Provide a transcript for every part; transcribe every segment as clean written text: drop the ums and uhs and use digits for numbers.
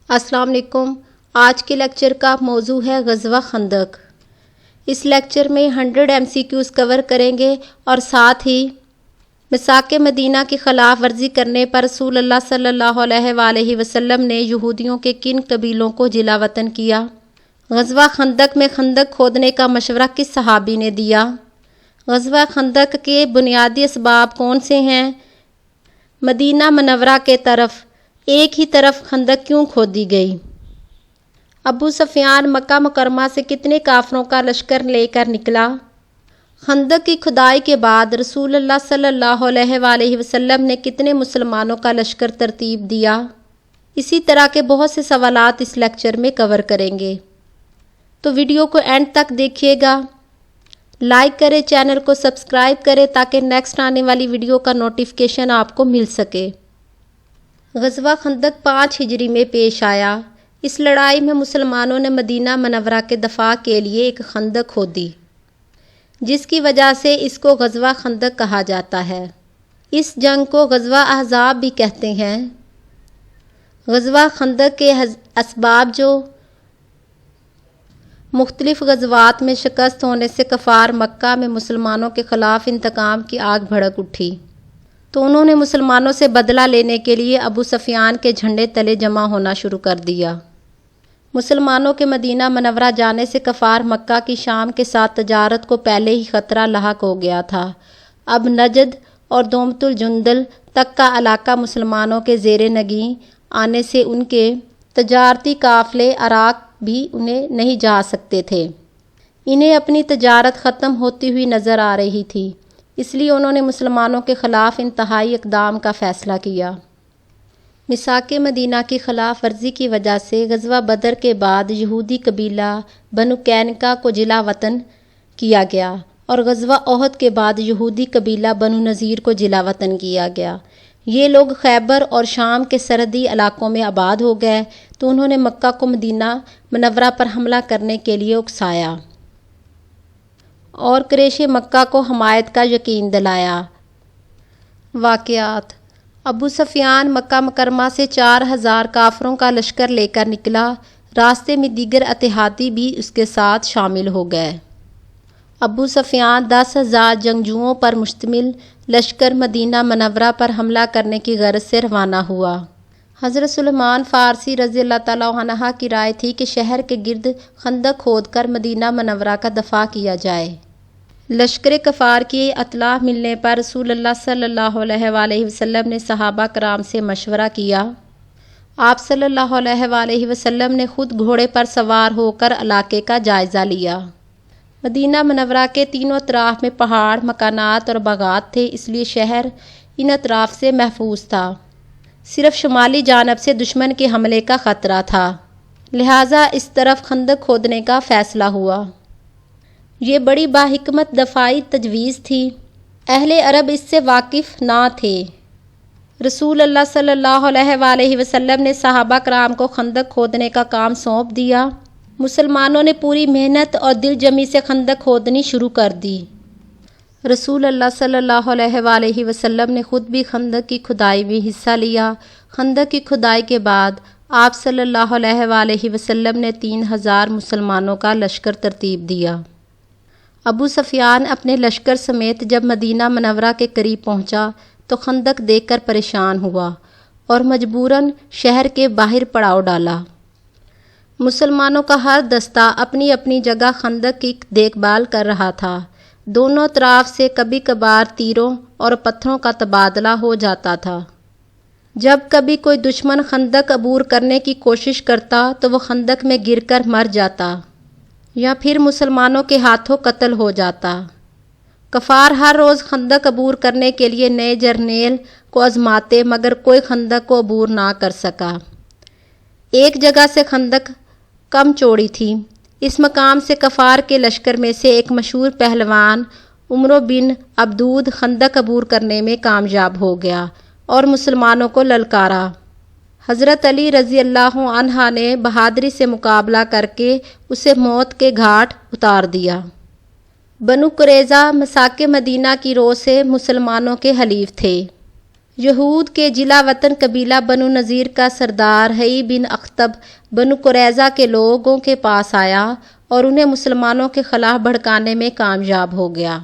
السلام علیکم۔ آج کے لیکچر کا موضوع ہے غزوہ خندق۔ اس لیکچر میں 100 MCQs کور کریں گے اور ساتھ ہی میثاق مدینہ کی خلاف ورزی کرنے پر رسول اللہ صلی اللہ علیہ وآلہ وسلم نے یہودیوں کے کن قبیلوں کو جلا وطن کیا؟ غزوہ خندق میں خندق کھودنے کا مشورہ کس صحابی نے دیا؟ غزوہ خندق کے بنیادی اسباب کون سے ہیں؟ مدینہ منورہ کے طرف ایک ہی طرف خندق کیوں کھودی گئی؟ ابو سفیان مکہ مکرمہ سے کتنے کافروں کا لشکر لے کر نکلا؟ خندق کی کھدائی کے بعد رسول اللہ صلی اللہ علیہ وآلہ وسلم نے کتنے مسلمانوں کا لشکر ترتیب دیا؟ اسی طرح کے بہت سے سوالات اس لیکچر میں کور کریں گے، تو ویڈیو کو اینڈ تک دیکھیے گا۔ لائک کریں، چینل کو سبسکرائب کریں تاکہ نیکسٹ آنے والی ویڈیو کا نوٹیفیکیشن آپ کو مل سکے۔ غزوہ خندق 5 ہجری میں پیش آیا۔ اس لڑائی میں مسلمانوں نے مدینہ منورہ کے دفاع کے لیے ایک خندق کھودی، جس کی وجہ سے اس کو غزوہ خندق کہا جاتا ہے۔ اس جنگ کو غزوہ احزاب بھی کہتے ہیں۔ غزوہ خندق کے اسباب جو مختلف غزوات میں شکست ہونے سے کفار مکہ میں مسلمانوں کے خلاف انتقام کی آگ بھڑک اٹھی، تو انہوں نے مسلمانوں سے بدلہ لینے کے لیے ابو سفیان کے جھنڈے تلے جمع ہونا شروع کر دیا۔ مسلمانوں کے مدینہ منورہ جانے سے کفار مکہ کی شام کے ساتھ تجارت کو پہلے ہی خطرہ لاحق ہو گیا تھا۔ اب نجد اور دومت الجندل تک کا علاقہ مسلمانوں کے زیر نگیں آنے سے ان کے تجارتی قافلے عراق بھی انہیں نہیں جا سکتے تھے۔ انہیں اپنی تجارت ختم ہوتی ہوئی نظر آ رہی تھی، اس لیے انہوں نے مسلمانوں کے خلاف انتہائی اقدام کا فیصلہ کیا۔ میثاق مدینہ کی خلاف ورزی کی وجہ سے غزوہ بدر کے بعد یہودی قبیلہ بنو قینقاع کو جلا وطن کیا گیا، اور غزوہ احد کے بعد یہودی قبیلہ بنو نذیر کو جلا وطن کیا گیا۔ یہ لوگ خیبر اور شام کے سرحدی علاقوں میں آباد ہو گئے، تو انہوں نے مکہ کو مدینہ منورہ پر حملہ کرنے کے لیے اکسایا اور قریش مکہ کو حمایت کا یقین دلایا۔ واقعات: ابو سفیان مکہ مکرمہ سے 4000 کافروں کا لشکر لے کر نکلا۔ راستے میں دیگر اتحادی بھی اس کے ساتھ شامل ہو گئے۔ ابو سفیان 10,000 جنگجوؤں پر مشتمل لشکر مدینہ منورہ پر حملہ کرنے کی غرض سے روانہ ہوا۔ حضرت سلمان فارسی رضی اللہ تعالیٰ عنہ کی رائے تھی کہ شہر کے گرد خندق کھود کر مدینہ منورہ کا دفاع کیا جائے۔ لشکر کفار کی اطلاع ملنے پر رسول اللہ صلی اللہ علیہ وآلہ وسلم نے صحابہ کرام سے مشورہ کیا۔ آپ صلی اللہ علیہ وآلہ وسلم نے خود گھوڑے پر سوار ہو کر علاقے کا جائزہ لیا۔ مدینہ منورہ کے تینوں اطراف میں پہاڑ، مکانات اور باغات تھے، اس لیے شہر ان اطراف سے محفوظ تھا۔ صرف شمالی جانب سے دشمن کے حملے کا خطرہ تھا، لہٰذا اس طرف خندق کھودنے کا فیصلہ ہوا۔ یہ بڑی باحکمت دفاعی تجویز تھی۔ اہل عرب اس سے واقف نہ تھے۔ رسول اللہ صلی اللہ علیہ وآلہ وسلم نے صحابہ کرام کو خندق کھودنے کا کام سونپ دیا۔ مسلمانوں نے پوری محنت اور دل جمی سے خندق کھودنی شروع کر دی۔ رسول اللہ صلی اللہ علیہ وآلہ وسلم نے خود بھی خندق کی کھدائی میں حصہ لیا۔ خندق کی کھدائی کے بعد آپ صلی اللہ علیہ وآلہ وسلم نے 3000 مسلمانوں کا لشکر ترتیب دیا۔ ابو سفیان اپنے لشکر سمیت جب مدینہ منورہ کے قریب پہنچا تو خندق دیکھ کر پریشان ہوا اور مجبوراً شہر کے باہر پڑاؤ ڈالا۔ مسلمانوں کا ہر دستہ اپنی اپنی جگہ خندق کی دیکھ بھال کر رہا تھا۔ دونوں طرف سے کبھی کبھار تیروں اور پتھروں کا تبادلہ ہو جاتا تھا۔ جب کبھی کوئی دشمن خندق عبور کرنے کی کوشش کرتا تو وہ خندق میں گر کر مر جاتا یا پھر مسلمانوں کے ہاتھوں قتل ہو جاتا۔ کفار ہر روز خندق عبور کرنے کے لیے نئے جرنیل کو آزماتے، مگر کوئی خندق کو عبور نہ کر سکا۔ ایک جگہ سے خندق کم چوڑی تھی۔ اس مقام سے کفار کے لشکر میں سے ایک مشہور پہلوان عمرو بن عبدود خندق عبور کرنے میں کامیاب ہو گیا اور مسلمانوں کو للکارا۔ حضرت علی رضی اللہ عنہ نے بہادری سے مقابلہ کر کے اسے موت کے گھاٹ اتار دیا۔ بنو قریظہ میثاق مدینہ کی رو سے مسلمانوں کے حلیف تھے۔ یہود کے جلا وطن قبیلہ بنو نذیر کا سردار حیی بن اخطب بنو قریظہ کے لوگوں کے پاس آیا اور انہیں مسلمانوں کے خلاف بھڑکانے میں کامیاب ہو گیا۔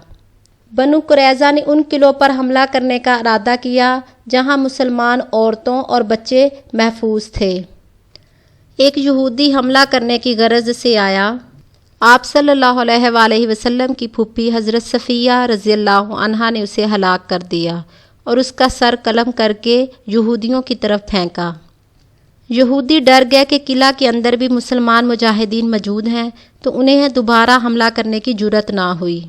بنو قریظہ نے ان قلعوں پر حملہ کرنے کا ارادہ کیا جہاں مسلمان عورتوں اور بچے محفوظ تھے۔ ایک یہودی حملہ کرنے کی غرض سے آیا۔ آپ صلی اللہ علیہ وآلہ وسلم کی پھوپھی حضرت صفیہ رضی اللہ عنہا نے اسے ہلاک کر دیا اور اس کا سر قلم کر کے یہودیوں کی طرف پھینکا۔ یہودی ڈر گئے کہ قلعہ کے اندر بھی مسلمان مجاہدین موجود ہیں تو انہیں دوبارہ حملہ کرنے کی جرأت نہ ہوئی۔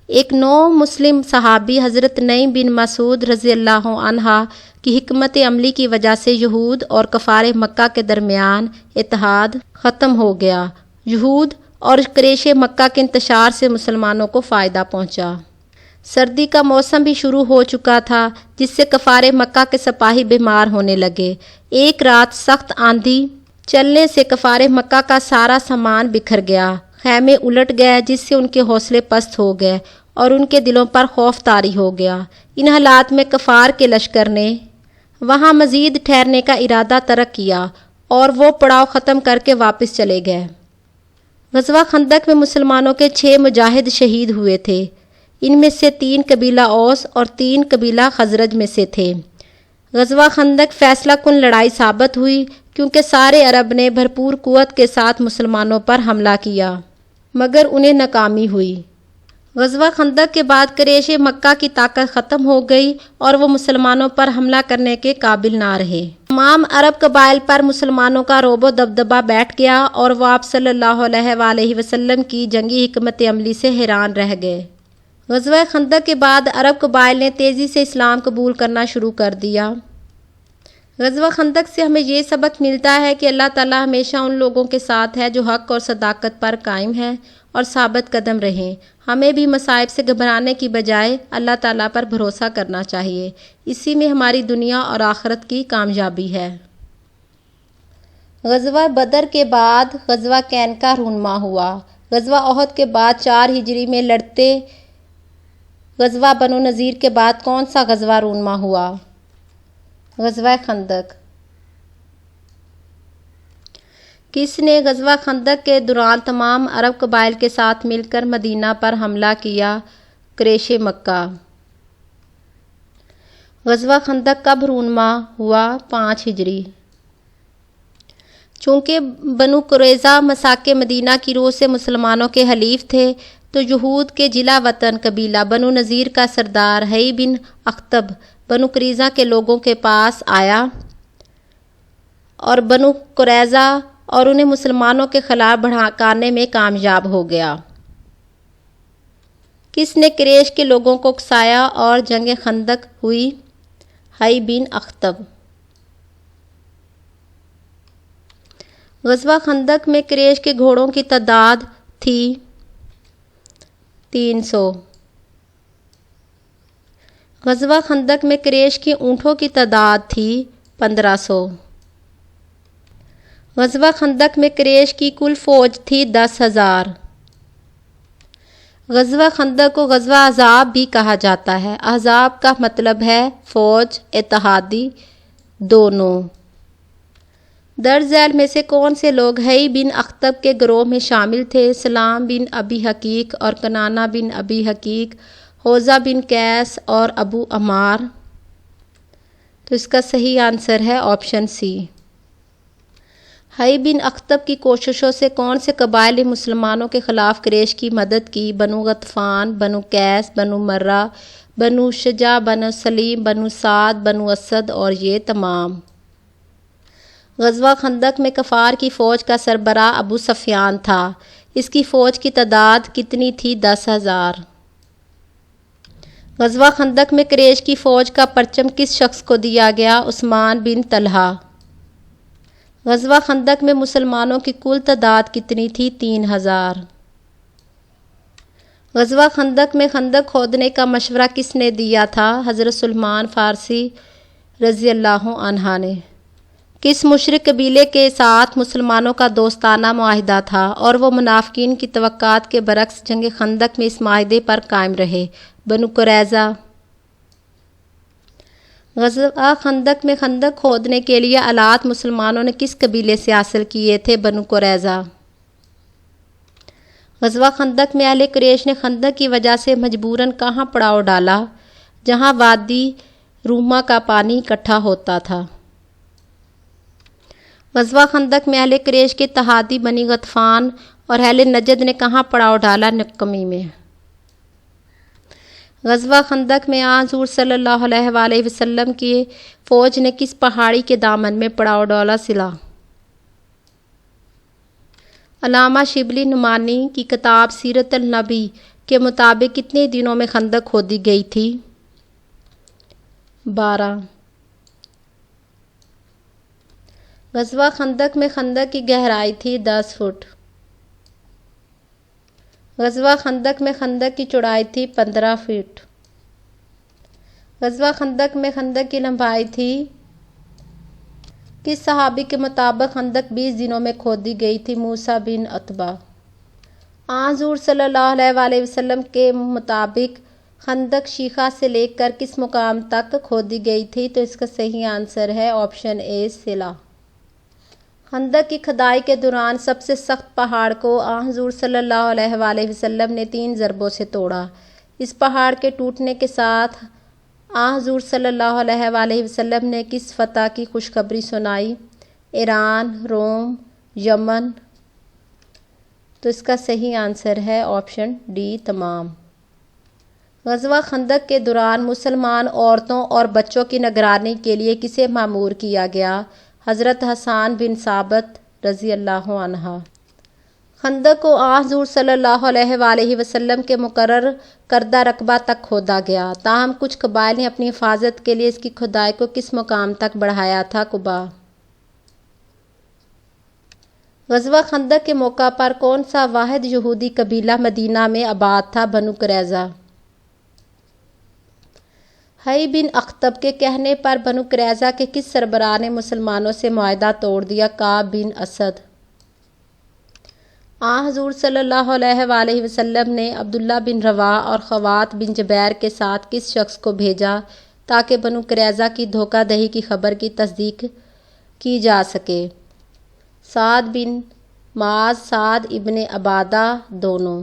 ایک نو مسلم صحابی حضرت نعیم بن مسعود رضی اللہ عنہ کی حکمت عملی کی وجہ سے یہود اور کفار مکہ کے درمیان اتحاد ختم ہو گیا۔ یہود اور قریش مکہ کے انتشار سے مسلمانوں کو فائدہ پہنچا۔ سردی کا موسم بھی شروع ہو چکا تھا جس سے کفار مکہ کے سپاہی بیمار ہونے لگے۔ ایک رات سخت آندھی چلنے سے کفار مکہ کا سارا سامان بکھر گیا، خیمے الٹ گئے جس سے ان کے حوصلے پست ہو گئے اور ان کے دلوں پر خوف طاری ہو گیا۔ ان حالات میں کفار کے لشکر نے وہاں مزید ٹھہرنے کا ارادہ ترک کیا اور وہ پڑاؤ ختم کر کے واپس چلے گئے۔ غزوہ خندق میں مسلمانوں کے 6 مجاہد شہید ہوئے تھے۔ ان میں سے 3 قبیلہ اوس اور 3 قبیلہ خزرج میں سے تھے۔ غزوہ خندق فیصلہ کن لڑائی ثابت ہوئی کیونکہ سارے عرب نے بھرپور قوت کے ساتھ مسلمانوں پر حملہ کیا مگر انہیں ناکامی ہوئی۔ غزوہ خندق کے بعد قریش مکہ کی طاقت ختم ہو گئی اور وہ مسلمانوں پر حملہ کرنے کے قابل نہ رہے۔ تمام عرب قبائل پر مسلمانوں کا رعب و دبدبہ بیٹھ گیا اور وہ آپ صلی اللہ علیہ وآلہ وسلم کی جنگی حکمت عملی سے حیران رہ گئے۔ غزوہ خندق کے بعد عرب قبائل نے تیزی سے اسلام قبول کرنا شروع کر دیا۔ غزوہ خندق سے ہمیں یہ سبق ملتا ہے کہ اللہ تعالیٰ ہمیشہ ان لوگوں کے ساتھ ہے جو حق اور صداقت پر قائم ہیں اور ثابت قدم رہیں۔ ہمیں بھی مصائب سے گھبرانے کی بجائے اللہ تعالیٰ پر بھروسہ کرنا چاہیے، اسی میں ہماری دنیا اور آخرت کی کامیابی ہے۔ غزوہ بدر کے بعد غزوہ کین کا رونما ہوا۔ غزوہ احد کے بعد 4 ہجری میں لڑتے غزوہ بنو نذیر کے بعد کون سا غزوہ رونما ہوا؟ غزوہ خندق۔ کس نے غزوہ خندق کے دوران تمام عرب قبائل کے ساتھ مل کر مدینہ پر حملہ کیا؟ قریش مکہ۔ غزوہ خندق کب رونما ہوا؟ 5 ہجری۔ چونکہ بنو قریظہ مساک مدینہ کی روح سے مسلمانوں کے حلیف تھے تو یہود کے جلا وطن قبیلہ بنو نذیر کا سردار حیی بن اخطب بنو قریظہ کے لوگوں کے پاس آیا اور بنو قریظہ اور انہیں مسلمانوں کے خلاف بھڑکانے میں کامیاب ہو گیا۔ کس نے قریش کے لوگوں کو اکسایا اور جنگ خندق ہوئی؟ حیی بن اخطب۔ غزوہ خندق میں قریش کے گھوڑوں کی تعداد تھی 300۔ غزوہ خندق میں قریش کی اونٹوں کی تعداد تھی 1500۔ غزوہ خندق میں قریش کی کل فوج تھی 10,000۔ غزوہ خندق کو غزوہ احزاب بھی کہا جاتا ہے۔ احزاب کا مطلب ہے فوج، اتحادی، دونوں۔ درج ذیل میں سے کون سے لوگ حیی بن اخطب کے گروہ میں شامل تھے؟ سلام بن ابی حقیق اور کنانہ بن ابی حقیق، حوزہ بن قیس اور ابو عمار۔ تو اس کا صحیح آنسر ہے آپشن سی۔ حیی بن اخطب کی کوششوں سے کون سے قبائل نے مسلمانوں کے خلاف قریش کی مدد کی؟ بنو غطفان، بنو قیس، بنو مرہ، بنو شجع، بنو سلیم، بنو سعد، بنو اسد اور یہ تمام۔ غزوہ خندق میں کفار کی فوج کا سربراہ ابو سفیان تھا۔ اس کی فوج کی تعداد کتنی تھی؟ 10,000۔ غزوہ خندق میں قریش کی فوج کا پرچم کس شخص کو دیا گیا؟ عثمان بن طلحہ۔ غزوہ خندق میں مسلمانوں کی کل تعداد کتنی تھی؟ 3,000۔ غزوہ خندق میں خندق کھودنے کا مشورہ کس نے دیا تھا؟ حضرت سلمان فارسی رضی اللہ عنہ نے۔ کس مشرک قبیلے کے ساتھ مسلمانوں کا دوستانہ معاہدہ تھا اور وہ منافقین کی توقعات کے برعکس جنگ خندق میں اس معاہدے پر قائم رہے؟ بنو قریظہ۔ غزوہ خندق میں خندق کھودنے کے لیے آلات مسلمانوں نے کس قبیلے سے حاصل کیے تھے؟ بنو قریظہ۔ غزوہ خندق میں اہل قریش نے خندق کی وجہ سے مجبوراً کہاں پڑاؤ ڈالا؟ جہاں وادی روما کا پانی اکٹھا ہوتا تھا۔ غزوہ خندق میں اہل قریش کے اتحادی بنی غطفان اور اہل نجد نے کہاں پڑاؤ ڈالا؟ نقمی میں۔ غزوہ خندق میں حضور صلی اللہ علیہ وآلہ وسلم کی فوج نے کس پہاڑی کے دامن میں پڑاؤ ڈالا؟ سلا۔ علامہ شبلی نعمانی کی کتاب سیرت النبی کے مطابق کتنے دنوں میں خندق کھودی گئی تھی؟ 12۔ غزوہ خندق میں خندق کی گہرائی تھی 10 فٹ۔ غزوہ خندق میں خندق کی چوڑائی تھی 15 فٹ۔ غزوہ خندق میں خندق کی لمبائی تھی۔ کس صحابی کے مطابق خندق 20 دنوں میں کھودی گئی تھی؟ موسیٰ بن عتبہ۔ حضور صلی اللہ علیہ وآلہ وسلم کے مطابق خندق شیخہ سے لے کر کس مقام تک کھودی گئی تھی؟ تو اس کا صحیح آنسر ہے آپشن اے سلا۔ خندق کی کھدائی کے دوران سب سے سخت پہاڑ کو حضور صلی اللہ علیہ وآلہ وسلم نے 3 ضربوں سے توڑا۔ اس پہاڑ کے ٹوٹنے کے ساتھ حضور صلی اللہ علیہ وآلہ وسلم نے کس فتح کی خوشخبری سنائی؟ ایران، روم، یمن۔ تو اس کا صحیح آنسر ہے آپشن ڈی تمام۔ غزوہ خندق کے دوران مسلمان عورتوں اور بچوں کی نگرانی کے لیے کسے مامور کیا گیا؟ حضرت حسان بن ثابت رضی اللہ عنہ۔ خندق کو حضور صلی اللہ علیہ وآلہ وسلم کے مقرر کردہ رقبہ تک کھودا گیا، تاہم کچھ قبائل نے اپنی حفاظت کے لیے اس کی کھدائی کو کس مقام تک بڑھایا تھا؟ قبا۔ غزوہ خندق کے موقع پر کون سا واحد یہودی قبیلہ مدینہ میں آباد تھا؟ بنو قریظہ۔ حی بن اخطب کے کہنے پر بنو قریظہ کے کس سربراہ نے مسلمانوں سے معاہدہ توڑ دیا؟ کعب بن اسد۔ حضور صلی اللہ علیہ وآلہ وسلم نے عبداللہ بن رواح اور خوات بن جبیر کے ساتھ کس شخص کو بھیجا تاکہ بنو قریظہ کی دھوکہ دہی کی خبر کی تصدیق کی جا سکے؟ سعد بن معاذ، سعد ابن عبادہ، دونوں۔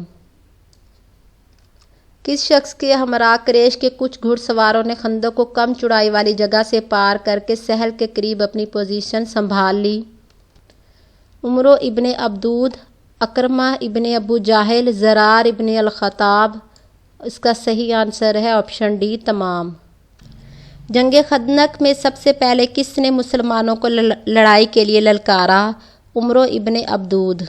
کس شخص کے ہمراہ قریش کے کچھ گھڑ سواروں نے خندق کو کم چوڑائی والی جگہ سے پار کر کے سہل کے قریب اپنی پوزیشن سنبھال لی؟ عمرو ابن عبدود، اکرمہ ابن ابو جہل، زرار ابن الخطاب۔ اس کا صحیح آنسر ہے آپشن ڈی تمام۔ جنگ خندق میں سب سے پہلے کس نے مسلمانوں کو لڑائی کے لیے للکارا؟ عمرو ابن عبدود۔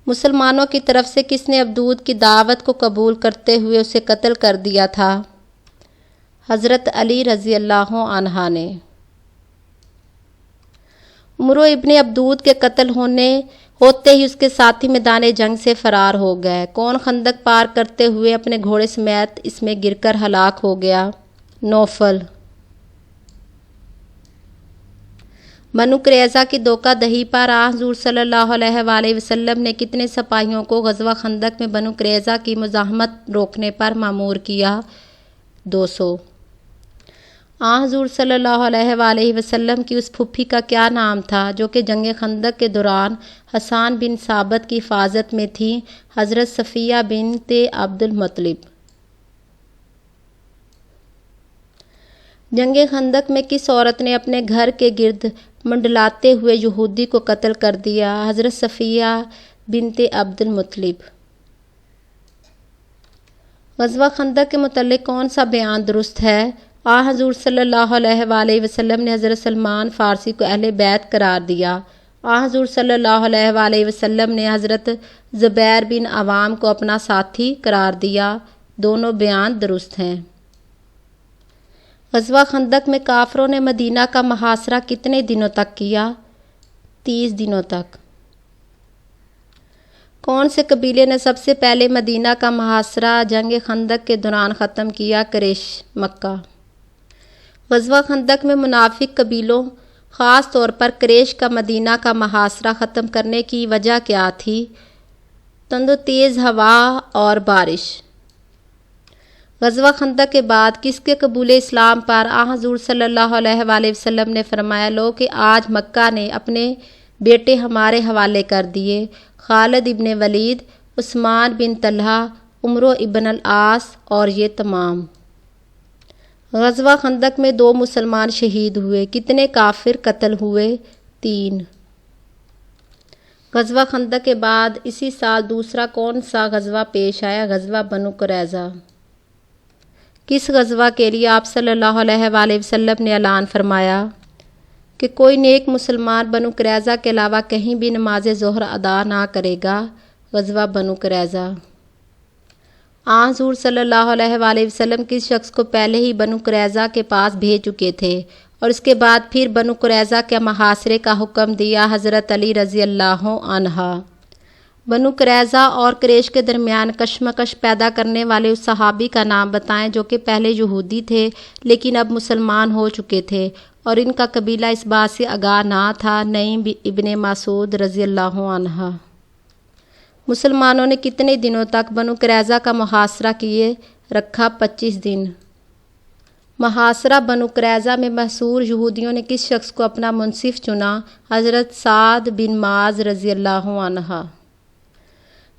مسلمانوں کی طرف سے کس نے عبدود کی دعوت کو قبول کرتے ہوئے اسے قتل کر دیا تھا؟ حضرت علی رضی اللہ عنہ نے۔ عمرو ابن عبدود کے قتل ہوتے ہی اس کے ساتھی میدان جنگ سے فرار ہو گئے۔ کون خندق پار کرتے ہوئے اپنے گھوڑے سمیت اس میں گر کر ہلاک ہو گیا؟ نوفل۔ بنو قریظہ کی دھوکہ دہی پر حضور صلی اللہ علیہ وآلہ وسلم نے کتنے سپاہیوں کو غزوہ خندق میں بنو قریظہ کی مزاحمت روکنے پر مامور کیا؟ 200۔ حضور صلی اللہ علیہ وآلہ وسلم کی اس پھوپھی کا کیا نام تھا جو کہ جنگ خندق کے دوران حسان بن ثابت کی حفاظت میں تھی؟ حضرت صفیہ بنت عبد المطلب۔ جنگ خندق میں کس عورت نے اپنے گھر کے گرد منڈلاتے ہوئے یہودی کو قتل کر دیا؟ حضرت صفیہ بنت عبد المطلب۔ غزوہ خندق کے متعلق کون سا بیان درست ہے؟ حضور صلی اللہ علیہ وآلہ وسلم نے حضرت سلمان فارسی کو اہل بیت قرار دیا۔ حضور صلی اللہ علیہ وآلہ وسلم نے حضرت زبیر بن عوام کو اپنا ساتھی قرار دیا۔ دونوں بیان درست ہیں۔ غزوہ خندق میں کافروں نے مدینہ کا محاصرہ کتنے دنوں تک کیا؟ 30 دنوں تک۔ کون سے قبیلے نے سب سے پہلے مدینہ کا محاصرہ جنگ خندق کے دوران ختم کیا؟ قریش مکہ۔ غزوہ خندق میں منافق قبیلوں خاص طور پر قریش کا مدینہ کا محاصرہ ختم کرنے کی وجہ کیا تھی؟ تند و تیز ہوا اور بارش۔ غزوہ خندق کے بعد کس کے قبول اسلام پر حضور صلی اللہ علیہ وآلہ وسلم نے فرمایا، لو کہ آج مکہ نے اپنے بیٹے ہمارے حوالے کر دیے، خالد ابن ولید، عثمان بن طلحہ، عمرو ابن العاص اور یہ تمام۔ غزوہ خندق میں 2 مسلمان شہید ہوئے، کتنے کافر قتل ہوئے؟ 3۔ غزوہ خندق کے بعد اسی سال دوسرا کون سا غزوہ پیش آیا؟ غزوہ بنو قریظہ۔ کس غزوہ کے لیے آپ صلی اللہ علیہ وآلہ وسلم نے اعلان فرمایا کہ کوئی نیک مسلمان بنو قریظہ کے علاوہ کہیں بھی نماز ظہر ادا نہ کرے گا؟ غزوہ بنو قریظہ۔ حضور صلی اللہ علیہ وآلہ وسلم کس شخص کو پہلے ہی بنو قریظہ کے پاس بھیج چکے تھے اور اس کے بعد پھر بنو قریظہ کے محاصرے کا حکم دیا؟ حضرت علی رضی اللہ عنہ۔ بنو قریظہ اور قریش کے درمیان کشمکش پیدا کرنے والے اس صحابی کا نام بتائیں جو کہ پہلے یہودی تھے لیکن اب مسلمان ہو چکے تھے اور ان کا قبیلہ اس بات سے آگاہ نہ تھا۔ نعیم ابن مسعود رضی اللہ عنہ۔ مسلمانوں نے کتنے دنوں تک بنو قریظہ کا محاصرہ کیے رکھا؟ 25 دن۔ محاصرہ بنو قریظہ میں محصور یہودیوں نے کس شخص کو اپنا منصف چنا؟ حضرت سعد بن معاذ رضی اللہ عنہ۔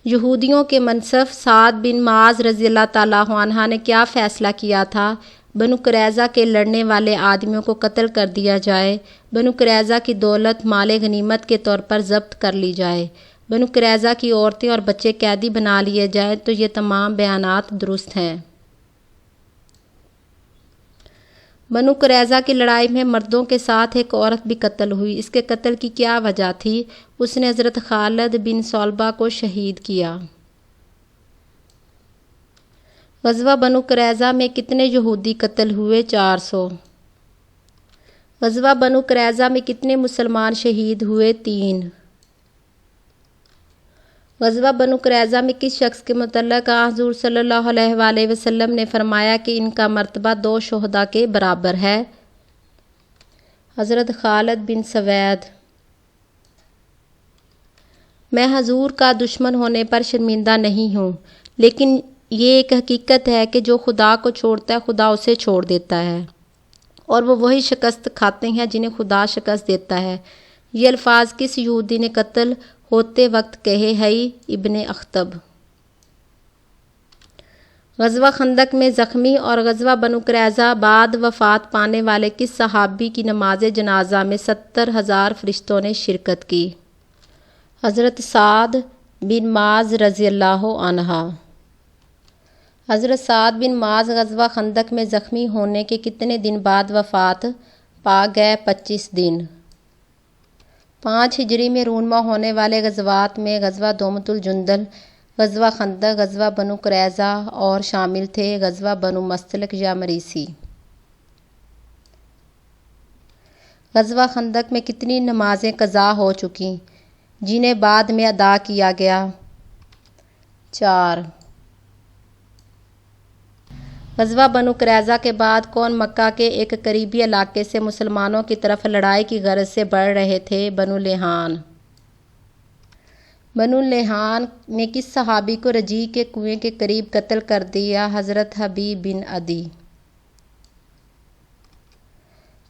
یہودیوں کے منصف سعد بن معاذ رضی اللہ تعالیٰ عنہ نے کیا فیصلہ کیا تھا؟ بنو قریظہ کے لڑنے والے آدمیوں کو قتل کر دیا جائے، بنو قریظہ کی دولت مال غنیمت کے طور پر ضبط کر لی جائے، بنو قریظہ کی عورتیں اور بچے قیدی بنا لیے جائیں۔ تو یہ تمام بیانات درست ہیں۔ بنو قریظہ کی لڑائی میں مردوں کے ساتھ ایک عورت بھی قتل ہوئی، اس کے قتل کی کیا وجہ تھی؟ اس نے حضرت خالد بن صلبہ کو شہید کیا۔ غزوہ بنو قریظہ میں کتنے یہودی قتل ہوئے؟ 400۔ غزوہ بنو قریظہ میں کتنے مسلمان شہید ہوئے؟ 3۔ غزوہ بنو قریظہ میں کس شخص کے متعلق حضور صلی اللہ علیہ وآلہ وسلم نے فرمایا کہ ان کا مرتبہ 2 شہداء کے برابر ہے؟ حضرت خالد بن سوید۔ میں حضور کا دشمن ہونے پر شرمندہ نہیں ہوں، لیکن یہ ایک حقیقت ہے کہ جو خدا کو چھوڑتا ہے خدا اسے چھوڑ دیتا ہے، اور وہ وہی شکست کھاتے ہیں جنہیں خدا شکست دیتا ہے۔ یہ الفاظ کس یہودی نے قتل ہوتے وقت کہے؟ حی ابن اخطب۔ غزوہ خندق میں زخمی اور غزوہ بنو قریظہ بعد وفات پانے والے کس صحابی کی نماز جنازہ میں 70,000 فرشتوں نے شرکت کی؟ حضرت سعد بن معاذ رضی اللہ عنہ۔ حضرت سعد بن معاذ غزوہ خندق میں زخمی ہونے کے کتنے دن بعد وفات پا گئے؟ 25 دن۔ 5 ہجری میں رونما ہونے والے غزوات میں غزوہ دومۃ الجندل، غزوہ خندق، غزوہ بنو قریظہ اور شامل تھے غزوہ بنو مستلق یا مریسی۔ غزوہ خندق میں کتنی نمازیں قضا ہو چکیں جنہیں بعد میں ادا کیا گیا؟ 4۔ غزوہ بنو قریظہ کے بعد کون مکہ کے ایک قریبی علاقے سے مسلمانوں کی طرف لڑائی کی غرض سے بڑھ رہے تھے؟ بنو لحان۔ بنو لحان نے کس صحابی کو رجیع کے کنویں کے قریب قتل کر دیا؟ حضرت حبیب بن عدی۔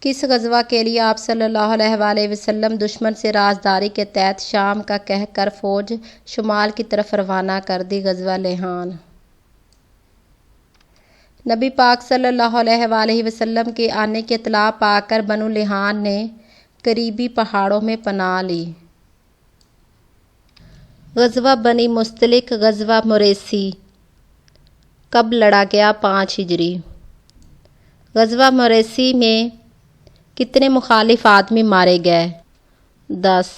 کس غزوہ کے لیے آپ صلی اللہ علیہ وآلہ وسلم دشمن سے رازداری کے تحت شام کا کہہ کر فوج شمال کی طرف روانہ کر دی؟ غزوہ لحان۔ نبی پاک صلی اللہ علیہ وآلہ وسلم کے آنے کی اطلاع پا کر بنو لحان نے قریبی پہاڑوں میں پناہ لی۔ غزوہ بنی مستلق، غزوہ مریسی کب لڑا گیا؟ 5 ہجری۔ غزوہ مریسی میں کتنے مخالف آدمی مارے گئے؟ 10۔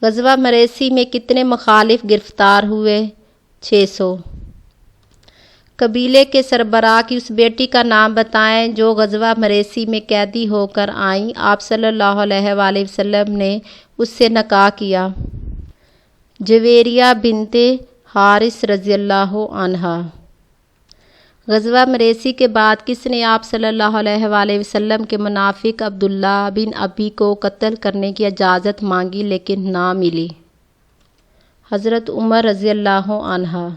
غزوہ مریسی میں کتنے مخالف گرفتار ہوئے؟ 600۔ قبیلے کے سربراہ کی اس بیٹی کا نام بتائیں جو غزوہ مریسی میں قیدی ہو کر آئیں۔ آپ صلی اللہ علیہ وآلہ وسلم نے اس سے نکاح کیا۔ جویریہ بنت حارث رضی اللہ عنہا۔ غزوہ مریسی کے بعد کس نے آپ صلی اللہ علیہ وآلہ وسلم کے منافق عبداللہ بن ابی کو قتل کرنے کی اجازت مانگی لیکن نہ ملی؟ حضرت عمر رضی اللہ عنہ۔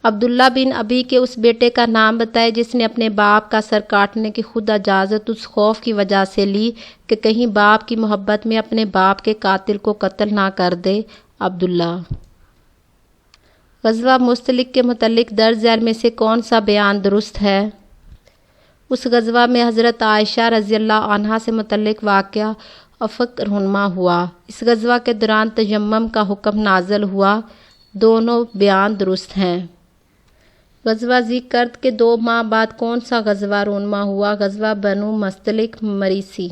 عبداللہ بن ابی کے اس بیٹے کا نام بتائے جس نے اپنے باپ کا سر کاٹنے کی خود اجازت اس خوف کی وجہ سے لی کہ کہیں باپ کی محبت میں اپنے باپ کے قاتل کو قتل نہ کر دے؟ عبداللہ۔ غزوہ مستلق کے متعلق درج ذیل میں سے کون سا بیان درست ہے؟ اس غزوہ میں حضرت عائشہ رضی اللہ عنہا سے متعلق واقعہ افق رونما ہوا۔ اس غزوہ کے دوران تیمم کا حکم نازل ہوا۔ دونوں بیان درست ہیں۔ غزوہ ذی قرد کے 2 ماہ بعد کون سا غزوہ رونما ہوا؟ غزوہ بنو مستلق مریسی۔